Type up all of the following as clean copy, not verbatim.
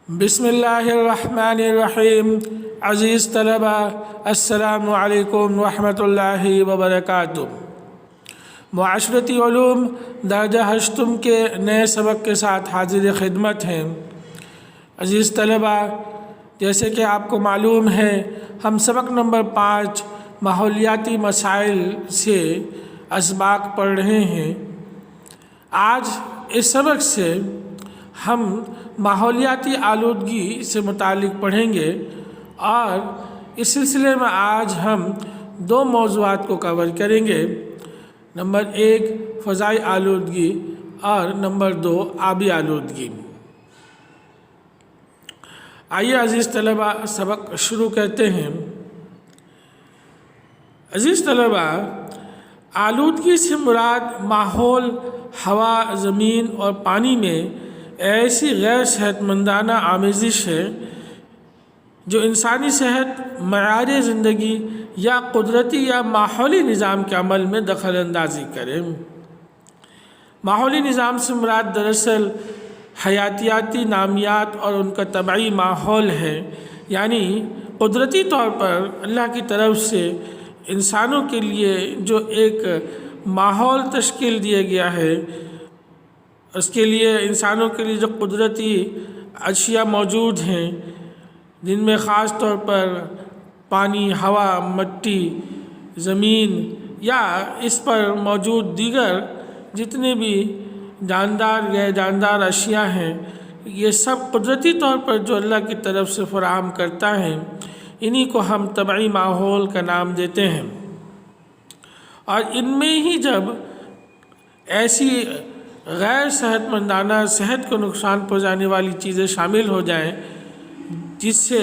بسم اللہ الرحمن الرحیم۔ عزیز طلبہ، السلام علیکم ورحمۃ اللہ وبرکاتہ۔ معاشرتی علوم درجہ ہشتم کے نئے سبق کے ساتھ حاضر خدمت ہیں۔ عزیز طلبہ، جیسے کہ آپ کو معلوم ہے، ہم سبق نمبر 5 ماحولیاتی مسائل سے اسباق پڑھ رہے ہیں۔ آج اس سبق سے ہم ماحولیاتی آلودگی سے متعلق پڑھیں گے، اور اس سلسلے میں آج ہم 2 موضوعات کو کور کریں گے۔ نمبر 1 فضائی آلودگی اور نمبر 2 آبی آلودگی۔ آئیے عزیز طلبہ سبق شروع کرتے ہیں۔ عزیز طلبہ، آلودگی سے مراد ماحول، ہوا، زمین اور پانی میں ایسی غیر صحت مندانہ آمیزش ہے جو انسانی صحت، معیار زندگی یا قدرتی یا ماحولی نظام کے عمل میں دخل اندازی کرے۔ ماحولی نظام سے مراد دراصل حیاتیاتی نامیات اور ان کا طبعی ماحول ہے، یعنی قدرتی طور پر اللہ کی طرف سے انسانوں کے لیے جو ایک ماحول تشکیل دیا گیا ہے، اس کے لیے انسانوں کے لیے جو قدرتی اشیاء موجود ہیں، جن میں خاص طور پر پانی، ہوا، مٹی، زمین یا اس پر موجود دیگر جتنے بھی جاندار غیر جاندار اشیاء ہیں، یہ سب قدرتی طور پر جو اللہ کی طرف سے فراہم کرتا ہے، انہی کو ہم طبعی ماحول کا نام دیتے ہیں۔ اور ان میں ہی جب ایسی غیر صحت مندانہ، صحت کو نقصان پہنچانے والی چیزیں شامل ہو جائیں جس سے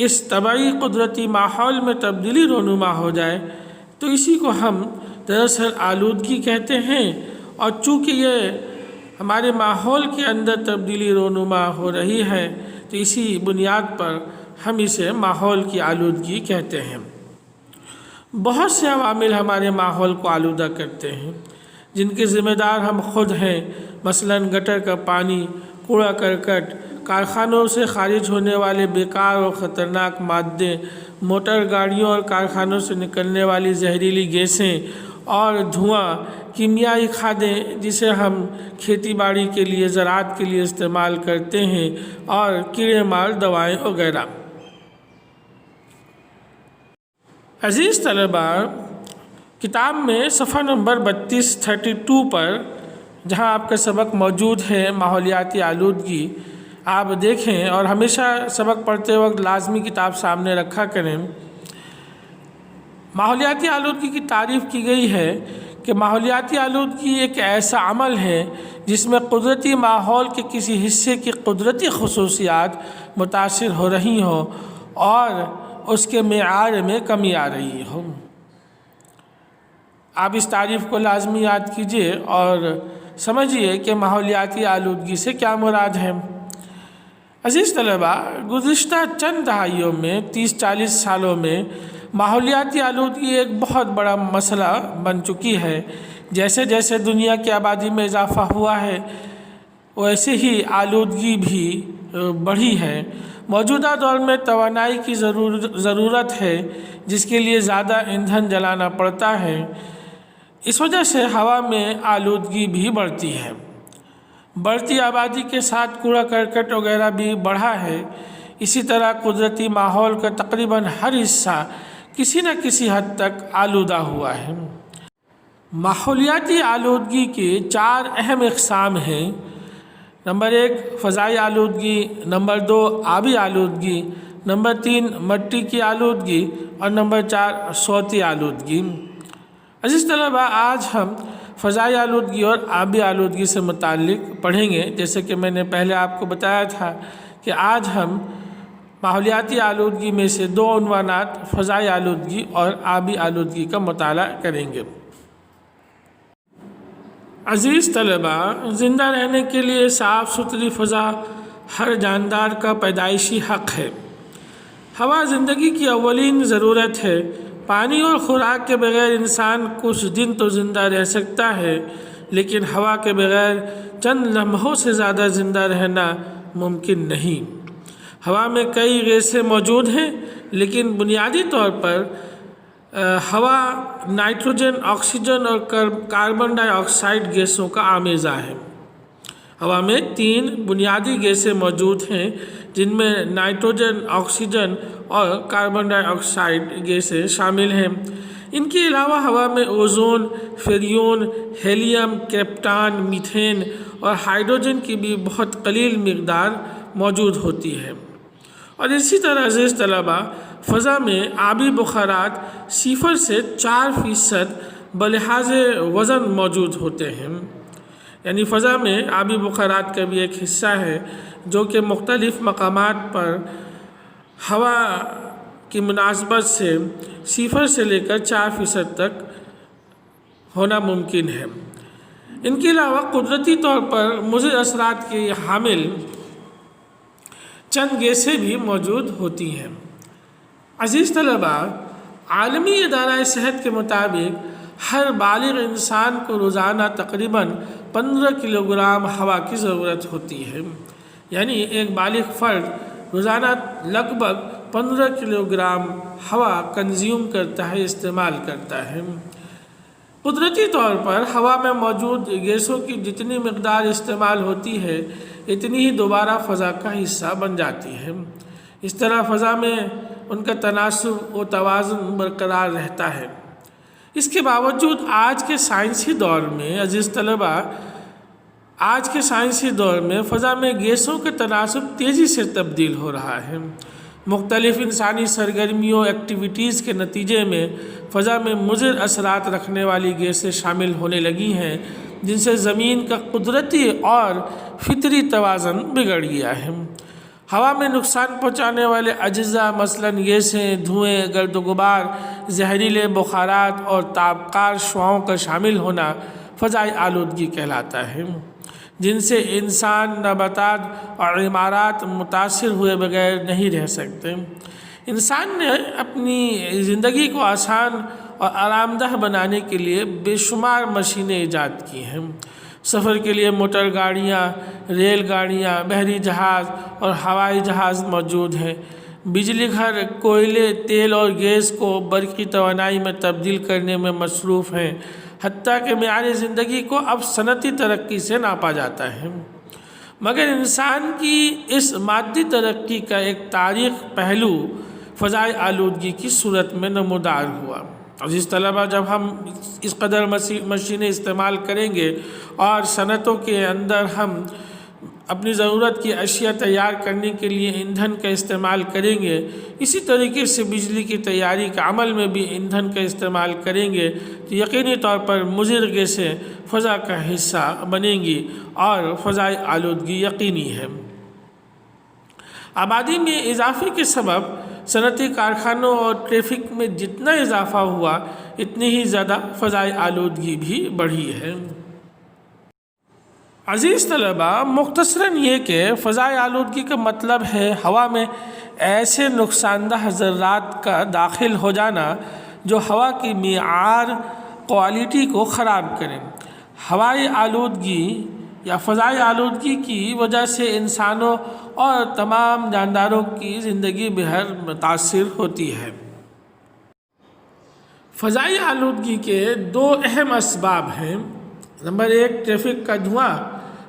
اس طبعی قدرتی ماحول میں تبدیلی رونما ہو جائے، تو اسی کو ہم دراصل آلودگی کہتے ہیں۔ اور چونکہ یہ ہمارے ماحول کے اندر تبدیلی رونما ہو رہی ہے، تو اسی بنیاد پر ہم اسے ماحول کی آلودگی کہتے ہیں۔ بہت سے عوامل ہمارے ماحول کو آلودہ کرتے ہیں جن کے ذمہ دار ہم خود ہیں، مثلاً گٹر کا پانی، کوڑا کرکٹ، کارخانوں سے خارج ہونے والے بیکار اور خطرناک مادے، موٹر گاڑیوں اور کارخانوں سے نکلنے والی زہریلی گیسیں اور دھواں، کیمیائی کھادیں جسے ہم کھیتی باڑی کے لیے، زراعت کے لیے استعمال کرتے ہیں، اور کیڑے مار دوائیں وغیرہ۔ عزیز طلبہ، کتاب میں صفحہ نمبر 32 پر جہاں آپ کا سبق موجود ہے ماحولیاتی آلودگی، آپ دیکھیں اور ہمیشہ سبق پڑھتے وقت لازمی کتاب سامنے رکھا کریں۔ ماحولیاتی آلودگی کی تعریف کی گئی ہے کہ ماحولیاتی آلودگی ایک ایسا عمل ہے جس میں قدرتی ماحول کے کسی حصے کی قدرتی خصوصیات متاثر ہو رہی ہوں اور اس کے معیار میں کمی آ رہی ہو۔ آپ اس تعریف کو لازمی یاد کیجئے اور سمجھیے کہ ماحولیاتی آلودگی سے کیا مراد ہے۔ عزیز طلبہ، گزشتہ چند دہائیوں میں 30-40 سالوں میں ماحولیاتی آلودگی ایک بہت بڑا مسئلہ بن چکی ہے۔ جیسے جیسے دنیا کی آبادی میں اضافہ ہوا ہے، ویسے ہی آلودگی بھی بڑھی ہے۔ موجودہ دور میں توانائی کی ضرورت ہے جس کے لیے زیادہ ایندھن جلانا پڑتا ہے۔ اس وجہ سے ہوا میں آلودگی بھی بڑھتی ہے۔ بڑھتی آبادی کے ساتھ کوڑا کرکٹ وغیرہ بھی بڑھا ہے۔ اسی طرح قدرتی ماحول کا تقریباً ہر حصہ کسی نہ کسی حد تک آلودہ ہوا ہے۔ ماحولیاتی آلودگی کے 4 اہم اقسام ہیں۔ نمبر 1 فضائی آلودگی، نمبر 2 آبی آلودگی، نمبر 3 مٹی کی آلودگی، اور نمبر 4 صوتی آلودگی۔ عزیز طلبہ، آج ہم فضائی آلودگی اور آبی آلودگی سے متعلق پڑھیں گے۔ جیسے کہ میں نے پہلے آپ کو بتایا تھا کہ آج ہم ماحولیاتی آلودگی میں سے 2 عنوانات فضائی آلودگی اور آبی آلودگی کا مطالعہ کریں گے۔ عزیز طلبہ، زندہ رہنے کے لیے صاف ستھری فضا ہر جاندار کا پیدائشی حق ہے۔ ہوا زندگی کی اولین ضرورت ہے۔ پانی اور خوراک کے بغیر انسان کچھ دن تو زندہ رہ سکتا ہے، لیکن ہوا کے بغیر چند لمحوں سے زیادہ زندہ رہنا ممکن نہیں۔ ہوا میں کئی گیسیں موجود ہیں، لیکن بنیادی طور پر ہوا نائٹروجن، آکسیجن اور کاربن ڈائی آکسائڈ گیسوں کا آمیزہ ہے۔ ہوا میں 3 بنیادی گیسیں موجود ہیں جن میں نائٹروجن، آکسیجن اور کاربن ڈائی آکسائڈ گیسیں شامل ہیں۔ ان کے علاوہ ہوا میں اوزون، فریون، ہیلیم، کریپٹان، میتھین اور ہائیڈروجن کی بھی بہت قلیل مقدار موجود ہوتی ہے۔ اور اسی طرح عزیز طلبہ، فضا میں آبی بخارات 0 سے 4% بلحاظ وزن موجود ہوتے ہیں۔ یعنی فضا میں آبی بخارات کا بھی ایک حصہ ہے جو کہ مختلف مقامات پر ہوا کی مناسبت سے 0 سے لے کر 4% تک ہونا ممکن ہے۔ ان کے علاوہ قدرتی طور پر مضر اثرات کے حامل چند گیسیں بھی موجود ہوتی ہیں۔ عزیز طلبہ، عالمی ادارہ صحت کے مطابق ہر بالغ انسان کو روزانہ تقریباً 15 کلو گرام ہوا کی ضرورت ہوتی ہے۔ یعنی ایک بالغ فرد روزانہ لگ بھگ 15 کلو گرام ہوا کنزیوم کرتا ہے، استعمال کرتا ہے۔ قدرتی طور پر ہوا میں موجود گیسوں کی جتنی مقدار استعمال ہوتی ہے اتنی ہی دوبارہ فضا کا حصہ بن جاتی ہے۔ اس طرح فضا میں ان کا تناسب و توازن برقرار رہتا ہے۔ اس کے باوجود آج کے سائنسی دور میں عزیز طلبہ، آج کے سائنسی دور میں فضا میں گیسوں کا تناسب تیزی سے تبدیل ہو رہا ہے۔ مختلف انسانی سرگرمیوں، ایکٹیویٹیز کے نتیجے میں فضا میں مضر اثرات رکھنے والی گیسیں شامل ہونے لگی ہیں جن سے زمین کا قدرتی اور فطری توازن بگڑ گیا ہے۔ ہوا میں نقصان پہنچانے والے اجزاء مثلاً گیسیں، دھوئیں، گرد و غبار، زہریلے بخارات اور تابکار شعاعوں کا شامل ہونا فضائی آلودگی کہلاتا ہے، جن سے انسان، نباتات اور عمارات متاثر ہوئے بغیر نہیں رہ سکتے۔ انسان نے اپنی زندگی کو آسان اور آرام دہ بنانے کے لیے بے شمار مشینیں ایجاد کی ہیں۔ سفر کے لیے موٹر گاڑیاں، ریل گاڑیاں، بحری جہاز اور ہوائی جہاز موجود ہیں۔ بجلی گھر کوئلے، تیل اور گیس کو برقی توانائی میں تبدیل کرنے میں مصروف ہیں، حتیٰ کہ معیار زندگی کو اب صنعتی ترقی سے ناپا جاتا ہے۔ مگر انسان کی اس مادی ترقی کا ایک تاریخ پہلو فضائی آلودگی کی صورت میں نمودار ہوا۔ عزیز طلبہ، جب ہم اس قدر مشینیں استعمال کریں گے اور صنعتوں کے اندر ہم اپنی ضرورت کی اشیاء تیار کرنے کے لیے ایندھن کا استعمال کریں گے، اسی طریقے سے بجلی کی تیاری کے عمل میں بھی ایندھن کا استعمال کریں گے تو یقینی طور پر مضر گیسیں فضا کا حصہ بنیں گی اور فضائی آلودگی یقینی ہے۔ آبادی میں اضافے کے سبب صنعتی کارخانوں اور ٹریفک میں جتنا اضافہ ہوا اتنی ہی زیادہ فضائی آلودگی بھی بڑھی ہے۔ عزیز طلبہ، مختصراً یہ کہ فضائی آلودگی کا مطلب ہے ہوا میں ایسے نقصان دہ ذرات کا داخل ہو جانا جو ہوا کی معیار کوالٹی کو خراب کریں۔ ہوائی آلودگی یا فضائی آلودگی کی وجہ سے انسانوں اور تمام جانداروں کی زندگی بہر متاثر ہوتی ہے۔ فضائی آلودگی کے 2 اہم اسباب ہیں۔ نمبر 1 ٹریفک کا دھواں،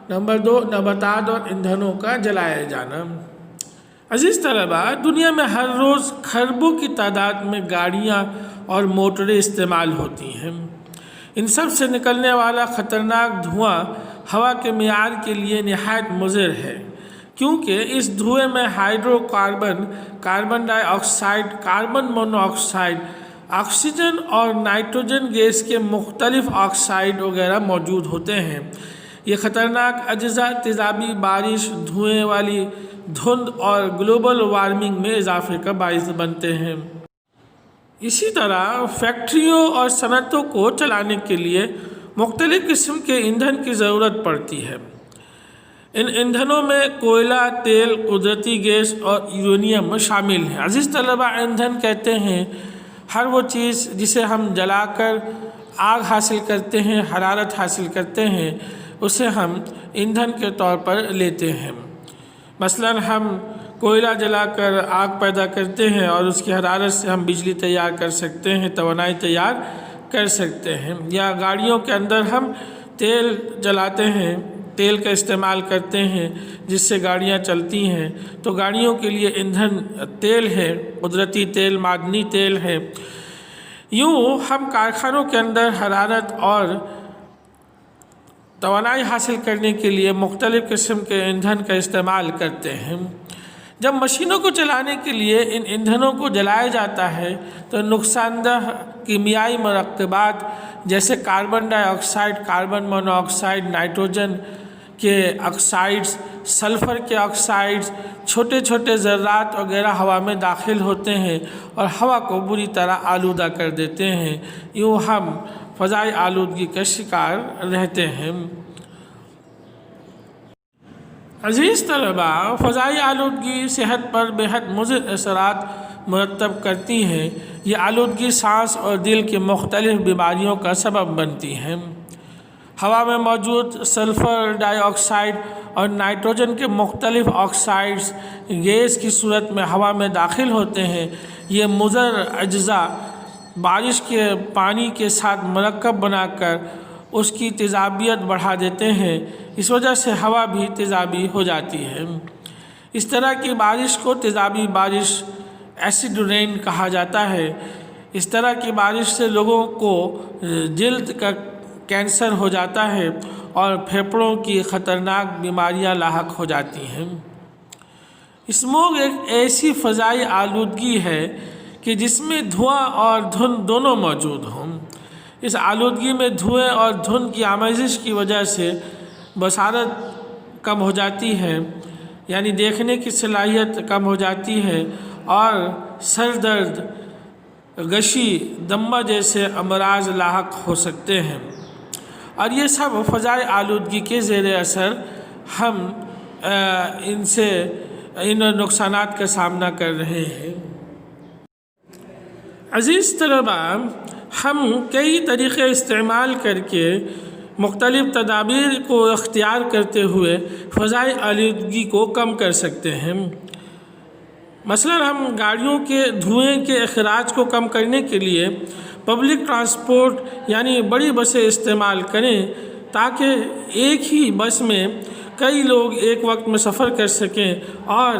نمبر 2 نباتات اور ایندھنوں کا جلایا جانا۔ عزیز طلبہ، دنیا میں ہر روز کھربوں کی تعداد میں گاڑیاں اور موٹریں استعمال ہوتی ہیں۔ ان سب سے نکلنے والا خطرناک دھواں ہوا کے معیار کے لیے نہایت مضر ہے، کیونکہ اس دھوئیں میں hydrocarbon, carbon dioxide, carbon monoxide, oxygen اور نائٹروجن گیس کے مختلف آکسائڈ وغیرہ موجود ہوتے ہیں۔ یہ خطرناک اجزاء تیزابی بارش، دھوئیں والی دھند اور گلوبل وارمنگ میں اضافے کا باعث بنتے ہیں۔ اسی طرح فیکٹریوں اور صنعتوں کو چلانے کے لیے مختلف قسم کے ایندھن کی ضرورت پڑتی ہے۔ ان ایندھنوں میں کوئلہ، تیل، قدرتی گیس اور یورینیم شامل ہیں۔ عزیز طلبہ، ایندھن کہتے ہیں ہر وہ چیز جسے ہم جلا کر آگ حاصل کرتے ہیں، حرارت حاصل کرتے ہیں، اسے ہم ایندھن کے طور پر لیتے ہیں۔ مثلاً ہم کوئلہ جلا کر آگ پیدا کرتے ہیں اور اس کی حرارت سے ہم بجلی تیار کر سکتے ہیں، توانائی تیار کر سکتے ہیں، یا گاڑیوں کے اندر ہم تیل جلاتے ہیں، تیل کا استعمال کرتے ہیں جس سے گاڑیاں چلتی ہیں، تو گاڑیوں کے لیے ایندھن تیل ہے، قدرتی تیل، معدنی تیل ہے۔ یوں ہم کارخانوں کے اندر حرارت اور توانائی حاصل کرنے کے لیے مختلف قسم کے ایندھن کا استعمال کرتے ہیں۔ جب مشینوں کو چلانے کے لیے ان ایندھنوں کو جلایا جاتا ہے تو نقصان دہ کیمیائی مرکبات جیسے carbon dioxide, carbon monoxide, nitrogen کے آکسائڈز، سلفر کے آکسائڈز، چھوٹے چھوٹے ذرات وغیرہ ہوا میں داخل ہوتے ہیں اور ہوا کو بری طرح آلودہ کر دیتے ہیں۔ یوں ہم فضائی آلودگی کا شکار رہتے ہیں۔ عزیز طلباء، فضائی آلودگی صحت پر بے حد مضر اثرات مرتب کرتی ہیں۔ یہ آلودگی سانس اور دل کی مختلف بیماریوں کا سبب بنتی ہیں۔ ہوا میں موجود سلفر ڈائی آکسائڈ اور نائٹروجن کے مختلف آکسائڈز گیس کی صورت میں ہوا میں داخل ہوتے ہیں۔ یہ مضر اجزاء بارش کے پانی کے ساتھ مرکب بنا کر اس کی تیزابیت بڑھا دیتے ہیں، اس وجہ سے ہوا بھی تیزابی ہو جاتی ہے۔ اس طرح کی بارش کو تیزابی بارش، ایسڈ رین کہا جاتا ہے۔ اس طرح کی بارش سے لوگوں کو جلد کا کینسر ہو جاتا ہے اور پھیپھڑوں کی خطرناک بیماریاں لاحق ہو جاتی ہیں۔ اسموگ ایک ایسی فضائی آلودگی ہے کہ جس میں دھواں اور دھند دونوں موجود ہوں۔ اس آلودگی میں دھوئیں اور دھند کی آمیزش کی وجہ سے بصارت کم ہو جاتی ہے، یعنی دیکھنے کی صلاحیت کم ہو جاتی ہے، اور سر درد، غشی، دمہ جیسے امراض لاحق ہو سکتے ہیں، اور یہ سب فضائی آلودگی کے زیر اثر ہم ان نقصانات کا سامنا کر رہے ہیں۔ عزیز طلباء، ہم کئی طریقے استعمال کر کے مختلف تدابیر کو اختیار کرتے ہوئے فضائی آلودگی کو کم کر سکتے ہیں۔ مثلاً ہم گاڑیوں کے دھوئیں کے اخراج کو کم کرنے کے لیے پبلک ٹرانسپورٹ یعنی بڑی بسیں استعمال کریں تاکہ ایک ہی بس میں کئی لوگ ایک وقت میں سفر کر سکیں، اور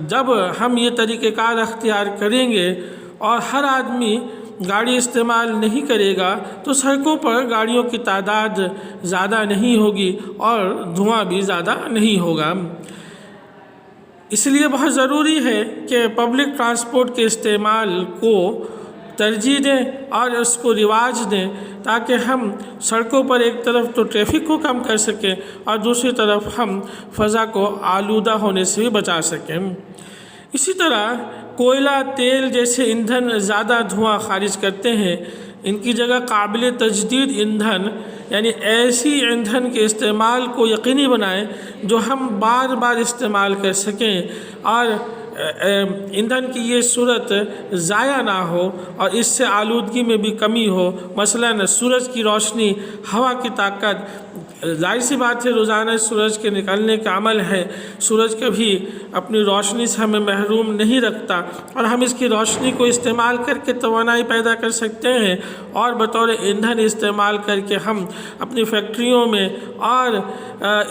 جب ہم یہ طریقہ کار اختیار کریں گے اور ہر آدمی گاڑی استعمال نہیں کرے گا تو سڑکوں پر گاڑیوں کی تعداد زیادہ نہیں ہوگی اور دھواں بھی زیادہ نہیں ہوگا۔ اس لیے بہت ضروری ہے کہ پبلک ٹرانسپورٹ کے استعمال کو ترجیح دیں اور اس کو رواج دیں تاکہ ہم سڑکوں پر ایک طرف تو ٹریفک کو کم کر سکیں اور دوسری طرف ہم فضا کو آلودہ ہونے سے بھی بچا سکیں۔ اسی طرح کوئلہ، تیل جیسے ایندھن زیادہ دھواں خارج کرتے ہیں۔ ان کی جگہ قابل تجدید ایندھن یعنی ایسی ایندھن کے استعمال کو یقینی بنائیں جو ہم بار بار استعمال کر سکیں اور ایندھن کی یہ صورت ضائع نہ ہو اور اس سے آلودگی میں بھی کمی ہو۔ مثلاً سورج کی روشنی، ہوا کی طاقت، ظاہر سی بات ہے روزانہ سورج کے نکلنے کا عمل ہے، سورج کبھی اپنی روشنی سے ہمیں محروم نہیں رکھتا اور ہم اس کی روشنی کو استعمال کر کے توانائی پیدا کر سکتے ہیں اور بطور ایندھن استعمال کر کے ہم اپنی فیکٹریوں میں اور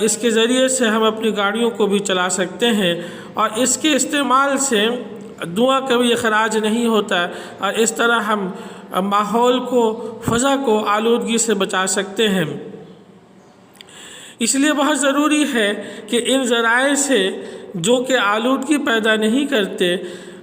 اس کے ذریعے سے ہم اپنی گاڑیوں کو بھی چلا سکتے ہیں، اور اس کے استعمال سے دھواں کبھی اخراج نہیں ہوتا، اور اس طرح ہم ماحول کو، فضا کو آلودگی سے بچا سکتے ہیں۔ اس لیے بہت ضروری ہے کہ ان ذرائع سے جو کہ آلودگی پیدا نہیں کرتے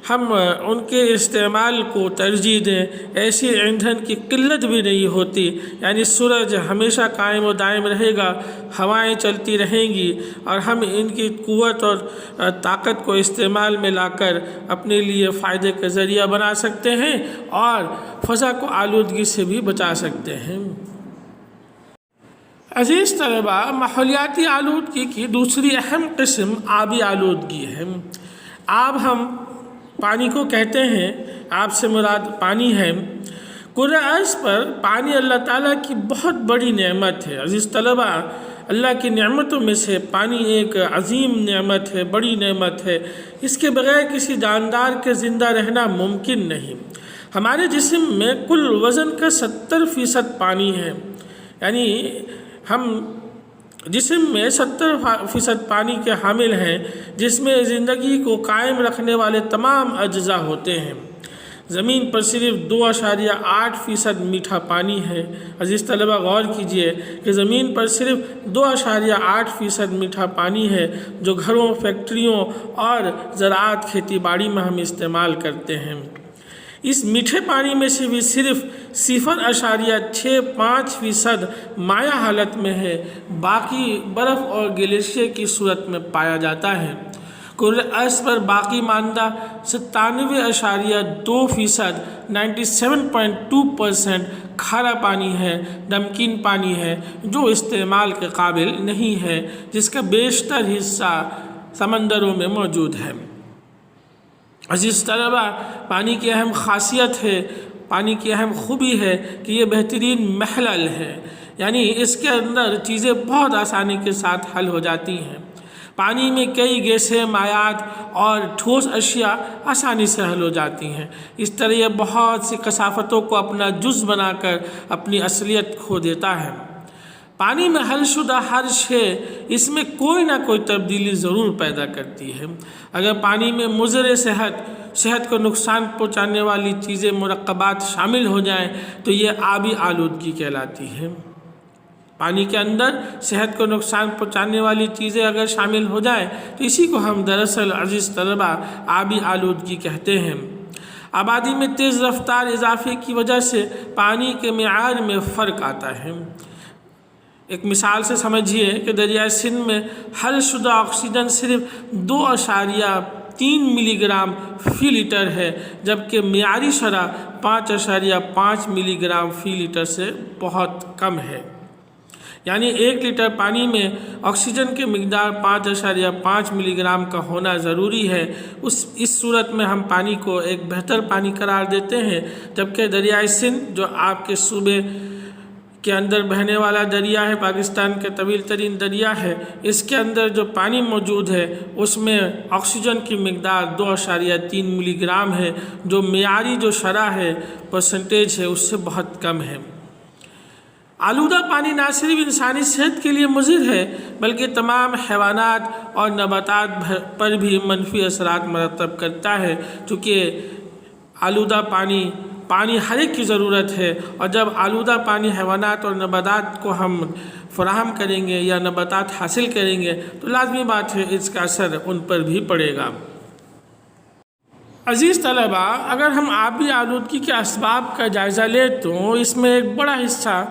ہم ان کے استعمال کو ترجیح دیں۔ ایسی ایندھن کی قلت بھی نہیں ہوتی، یعنی سورج ہمیشہ قائم و دائم رہے گا، ہوائیں چلتی رہیں گی اور ہم ان کی قوت اور طاقت کو استعمال میں لا کر اپنے لیے فائدے کا ذریعہ بنا سکتے ہیں اور فضا کو آلودگی سے بھی بچا سکتے ہیں۔ عزیز طلباء، ماحولیاتی آلودگی کی دوسری اہم قسم آبی آلودگی ہے۔ آب ہم پانی کو کہتے ہیں، آب سے مراد پانی ہے۔ کرۂ ارض پر پانی اللہ تعالیٰ کی بہت بڑی نعمت ہے۔ عزیز طلباء، اللہ کی نعمتوں میں سے پانی ایک عظیم نعمت ہے، بڑی نعمت ہے۔ اس کے بغیر کسی جاندار کے زندہ رہنا ممکن نہیں۔ ہمارے جسم میں کل وزن کا 70% پانی ہے، یعنی ہم جسم میں 70% پانی کے حامل ہیں، جس میں زندگی کو قائم رکھنے والے تمام اجزاء ہوتے ہیں۔ زمین پر صرف 2.8% میٹھا پانی ہے۔ عزیز طلبہ غور کیجئے کہ زمین پر صرف 2.8% میٹھا پانی ہے جو گھروں، فیکٹریوں اور زراعت کھیتی باڑی میں ہم استعمال کرتے ہیں۔ اس میٹھے پانی میں سے بھی صرف 0.65% مائع حالت میں ہے، باقی برف اور گلیشیئر کی صورت میں پایا جاتا ہے۔ کل ارض پر باقی ماندہ 97.2% 97.2% کھارا پانی ہے، نمکین پانی ہے جو استعمال کے قابل نہیں ہے، جس کا بیشتر حصہ سمندروں میں موجود ہے۔ عزیز طلبہ، پانی کی اہم خاصیت ہے، پانی کی اہم خوبی ہے کہ یہ بہترین محلل ہے، یعنی اس کے اندر چیزیں بہت آسانی کے ساتھ حل ہو جاتی ہیں۔ پانی میں کئی گیسیں، مائعات اور ٹھوس اشیاء آسانی سے حل ہو جاتی ہیں۔ اس طرح یہ بہت سی کثافتوں کو اپنا جز بنا کر اپنی اصلیت کھو دیتا ہے۔ پانی میں حل شدہ ہر شے اس میں کوئی نہ کوئی تبدیلی ضرور پیدا کرتی ہے۔ اگر پانی میں مضر صحت کو نقصان پہنچانے والی چیزیں، مرکبات شامل ہو جائیں تو یہ آبی آلودگی کہلاتی ہے۔ پانی کے اندر صحت کو نقصان پہنچانے والی چیزیں اگر شامل ہو جائیں تو اسی کو ہم دراصل عزیز طلبہ آبی آلودگی کہتے ہیں۔ آبادی میں تیز رفتار اضافے کی وجہ سے پانی کے معیار میں فرق آتا ہے۔ ایک مثال سے سمجھیے کہ دریائے سندھ میں حل شدہ آکسیجن صرف 2.3 ملی گرام فی لیٹر ہے، جبکہ معیاری شرح 5.5 ملی گرام فی لیٹر سے بہت کم ہے۔ یعنی 1 لیٹر پانی میں آکسیجن کی مقدار 5.5 ملی گرام کا ہونا ضروری ہے۔ اس صورت میں ہم پانی کو ایک بہتر پانی قرار دیتے ہیں، جبکہ دریائے سندھ جو آپ کے صوبے کے اندر بہنے والا دریا ہے، پاکستان کا طویل ترین دریا ہے، اس کے اندر جو پانی موجود ہے اس میں آکسیجن کی مقدار 2.3 ملی گرام ہے، جو معیاری جو شرح ہے، پرسنٹیج ہے، اس سے بہت کم ہے۔ آلودہ پانی نہ صرف انسانی صحت کے لیے مضر ہے بلکہ تمام حیوانات اور نباتات پر بھی منفی اثرات مرتب کرتا ہے، چونکہ آلودہ پانی ہر ایک کی ضرورت ہے، اور جب آلودہ پانی حیوانات اور نباتات کو ہم فراہم کریں گے یا نباتات حاصل کریں گے تو لازمی بات ہے اس کا اثر ان پر بھی پڑے گا۔ عزیز طلبہ، اگر ہم آبی آلودگی کے اسباب کا جائزہ لیں تو اس میں ایک بڑا حصہ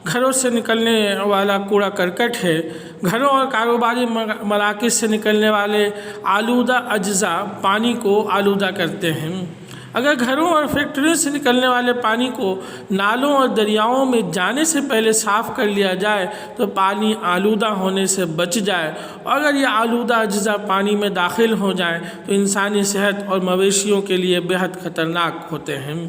گھروں سے نکلنے والا کوڑا کرکٹ ہے۔ گھروں اور کاروباری مراکز سے نکلنے والے آلودہ اجزاء پانی کو آلودہ کرتے ہیں۔ اگر گھروں اور فیکٹریوں سے نکلنے والے پانی کو نالوں اور دریاؤں میں جانے سے پہلے صاف کر لیا جائے تو پانی آلودہ ہونے سے بچ جائے، اور اگر یہ آلودہ اجزاء پانی میں داخل ہو جائیں تو انسانی صحت اور مویشیوں کے لیے بہت خطرناک ہوتے ہیں۔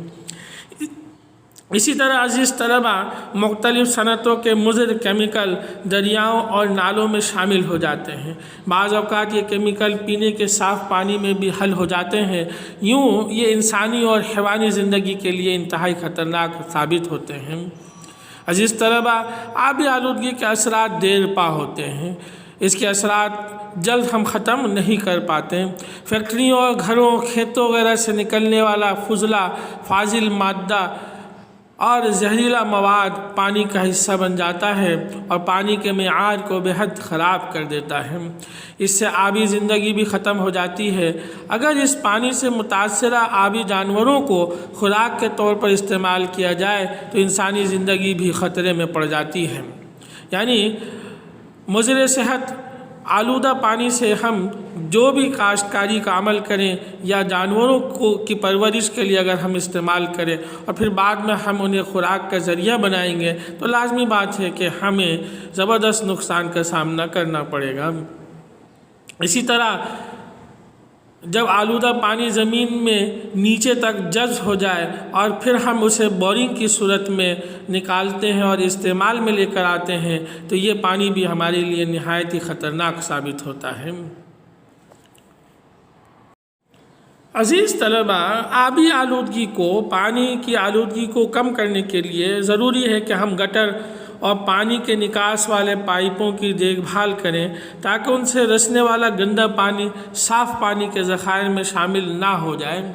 اسی طرح عزیز طلبہ، مختلف صنعتوں کے مضر کیمیکل دریاؤں اور نالوں میں شامل ہو جاتے ہیں۔ بعض اوقات یہ کیمیکل پینے کے صاف پانی میں بھی حل ہو جاتے ہیں۔ یوں یہ انسانی اور حیوانی زندگی کے لیے انتہائی خطرناک ثابت ہوتے ہیں۔ عزیز طلبہ، آبی آلودگی کے اثرات دیر پا ہوتے ہیں۔ اس کے اثرات جلد ہم ختم نہیں کر پاتے۔ فیکٹریوں اور گھروں، کھیتوں وغیرہ سے نکلنے والا فضلہ، فاضل مادہ اور زہریلا مواد پانی کا حصہ بن جاتا ہے اور پانی کے معیار کو بہت خراب کر دیتا ہے۔ اس سے آبی زندگی بھی ختم ہو جاتی ہے۔ اگر اس پانی سے متاثرہ آبی جانوروں کو خوراک کے طور پر استعمال کیا جائے تو انسانی زندگی بھی خطرے میں پڑ جاتی ہے۔ یعنی مضر صحت آلودہ پانی سے ہم جو بھی کاشتکاری کا عمل کریں یا جانوروں کی پرورش کے لیے اگر ہم استعمال کریں اور پھر بعد میں ہم انہیں خوراک کا ذریعہ بنائیں گے تو لازمی بات ہے کہ ہمیں زبردست نقصان کا سامنا کرنا پڑے گا۔ اسی طرح جب آلودہ پانی زمین میں نیچے تک جذب ہو جائے اور پھر ہم اسے بورنگ کی صورت میں نکالتے ہیں اور استعمال میں لے کر آتے ہیں تو یہ پانی بھی ہمارے لیے نہایت ہی خطرناک ثابت ہوتا ہے۔ عزیز طلبہ، آبی آلودگی کو، پانی کی آلودگی کو کم کرنے کے لیے ضروری ہے کہ ہم گٹر اور پانی کے نکاس والے پائپوں کی دیکھ بھال کریں تاکہ ان سے رسنے والا گندا پانی صاف پانی کے ذخائر میں شامل نہ ہو جائے۔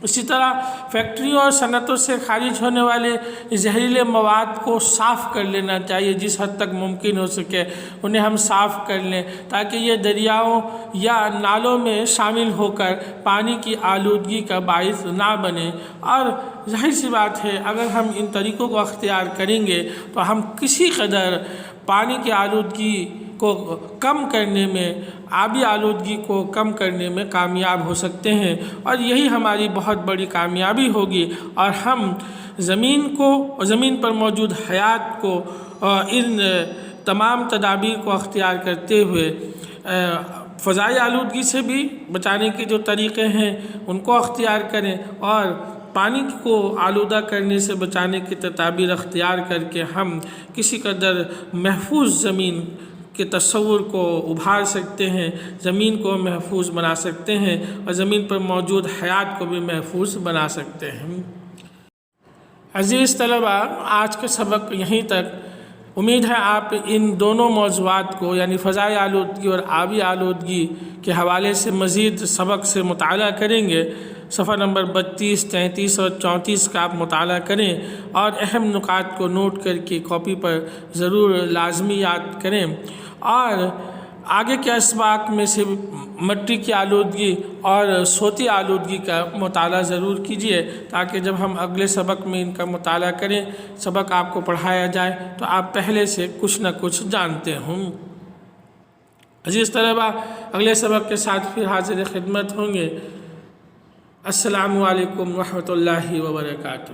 اسی طرح فیکٹریوں اور صنعتوں سے خارج ہونے والے زہریلے مواد کو صاف کر لینا چاہیے، جس حد تک ممکن ہو سکے انہیں ہم صاف کر لیں تاکہ یہ دریاؤں یا نالوں میں شامل ہو کر پانی کی آلودگی کا باعث نہ بنے۔ اور ظاہر سی بات ہے، اگر ہم ان طریقوں کو اختیار کریں گے تو ہم کسی قدر پانی کی آلودگی کو کم کرنے میں، آبی آلودگی کو کم کرنے میں کامیاب ہو سکتے ہیں، اور یہی ہماری بہت بڑی کامیابی ہوگی، اور ہم زمین کو، زمین پر موجود حیات کو ان تمام تدابیر کو اختیار کرتے ہوئے فضائی آلودگی سے بھی بچانے کے جو طریقے ہیں ان کو اختیار کریں، اور پانی کو آلودہ کرنے سے بچانے کی تدابیر اختیار کر کے ہم کسی قدر محفوظ زمین کے تصور کو ابھار سکتے ہیں، زمین کو محفوظ بنا سکتے ہیں، اور زمین پر موجود حیات کو بھی محفوظ بنا سکتے ہیں۔ عزیز طلبہ، آج کے سبق یہیں تک۔ امید ہے آپ ان دونوں موضوعات کو، یعنی فضائی آلودگی اور آبی آلودگی کے حوالے سے مزید سبق سے مطالعہ کریں گے۔ صفحہ نمبر 32، 33 اور 34 کا آپ مطالعہ کریں اور اہم نکات کو نوٹ کر کے کاپی پر ضرور لازمی یاد کریں، اور آگے کے اسباق میں سے مٹی کی آلودگی اور صوتی آلودگی کا مطالعہ ضرور کیجیے تاکہ جب ہم اگلے سبق میں ان کا مطالعہ کریں، سبق آپ کو پڑھایا جائے تو آپ پہلے سے کچھ نہ کچھ جانتے ہوں۔ عزیز طلبہ، اگلے سبق کے ساتھ پھر حاضر خدمت ہوں گے۔ السلام علیکم ورحمۃ اللہ وبرکاتہ۔